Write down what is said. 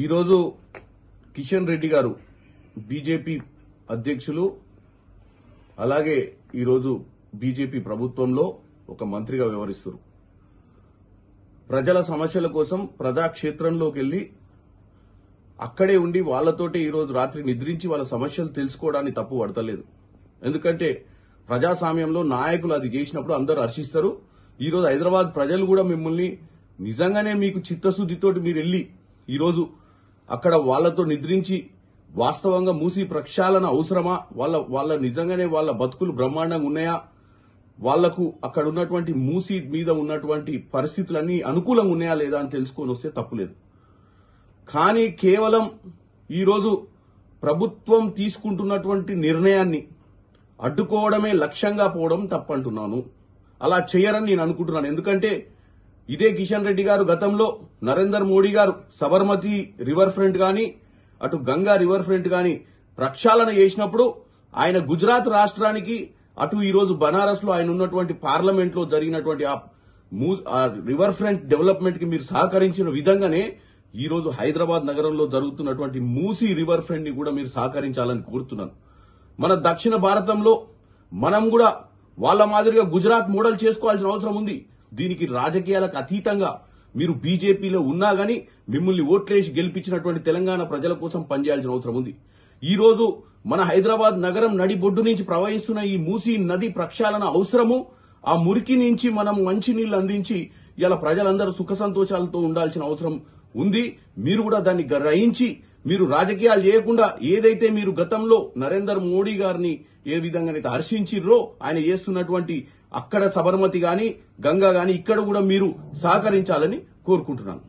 ఈరోజు కిషన్ రెడ్డి గారు బీజేపీ అధ్యక్షులు, అలాగే ఈరోజు బీజేపీ ప్రభుత్వంలో ఒక మంత్రిగా వ్యవహరిస్తారు. ప్రజల సమస్యల కోసం ప్రజాక్షేత్రంలోకి వెళ్లి అక్కడే ఉండి వాళ్లతోటి ఈరోజు రాత్రి నిద్రించి వాళ్ళ సమస్యలు తెలుసుకోవడాన్ని తప్పు పడతలేదు. ఎందుకంటే ప్రజాస్వామ్యంలో నాయకులు అది చేసినప్పుడు అందరూ హర్షిస్తారు. ఈరోజు హైదరాబాద్ ప్రజలు కూడా మిమ్మల్ని నిజంగానే మీకు చిత్తశుద్దితోటి మీరు వెళ్లి ఈరోజు అక్కడ వాళ్లతో నిద్రించి వాస్తవంగా మూసి ప్రక్షాళన అవసరమా, వాళ్ళ నిజంగానే వాళ్ళ బతుకులు బ్రహ్మాండంగా ఉన్నాయా, వాళ్లకు అక్కడ ఉన్నటువంటి మూసి మీద ఉన్నటువంటి పరిస్థితులన్నీ అనుకూలంగా ఉన్నాయా లేదా అని తెలుసుకొని వస్తే తప్పులేదు. కానీ కేవలం ఈరోజు ప్రభుత్వం తీసుకుంటున్నటువంటి నిర్ణయాన్ని అడ్డుకోవడమే లక్ష్యంగా పోవడం తప్పంటున్నాను. అలా చేయరని నేను అనుకుంటున్నాను. ఎందుకంటే ఇదే కిషన్ రెడ్డి గారు గతంలో నరేంద్ర మోడీ గారు సబర్మతి రివర్ ఫ్రంట్ గాని అటు గంగా రివర్ ఫ్రంట్ గాని ప్రక్షాళన చేసినప్పుడు ఆయన గుజరాత్ రాష్ట్రానికి అటు ఈరోజు బనారస్ లో ఆయన ఉన్నటువంటి పార్లమెంట్ లో జరిగినటువంటి ఆ రివర్ ఫ్రంట్ డెవలప్మెంట్ కి మీరు సహకరించిన విధంగానే ఈరోజు హైదరాబాద్ నగరంలో జరుగుతున్నటువంటి మూసీ రివర్ ఫ్రంట్ ని కూడా మీరు సహకరించాలని కోరుతున్నాను. మన దక్షిణ భారతంలో మనం కూడా వాళ్ళ మాదిరిగా గుజరాత్ మోడల్ చేసుకోవాల్సిన అవసరం ఉంది. దీనికి రాజకీయాలకు అతీతంగా మీరు బీజేపీలో ఉన్నా గానీ మిమ్మల్ని ఓట్లేసి గెలిపించినటువంటి తెలంగాణ ప్రజల కోసం పనిచేయాల్సిన అవసరం ఉంది. ఈ రోజు మన హైదరాబాద్ నగరం నడిబొడ్డు నుంచి ప్రవహిస్తున్న ఈ మూసీ నది ప్రక్షాళన అవసరము. ఆ మురికి నుంచి మనం మంచినీళ్లు అందించి ఇలా ప్రజలందరూ సుఖ సంతోషాలతో ఉండాల్సిన అవసరం ఉంది. మీరు కూడా దాన్ని గ్రహించి మీరు రాజకీయాలు చేయకుండా ఏదైతే మీరు గతంలో నరేంద్ర మోడీ గారిని ఏ విధంగానైతే హర్షించిర్రో ఆయన చేస్తున్నటువంటి అక్కడ సబర్మతి గాని గంగా గాని ఇక్కడ కూడా మీరు సహకరించాలని కోరుకుంటున్నాను.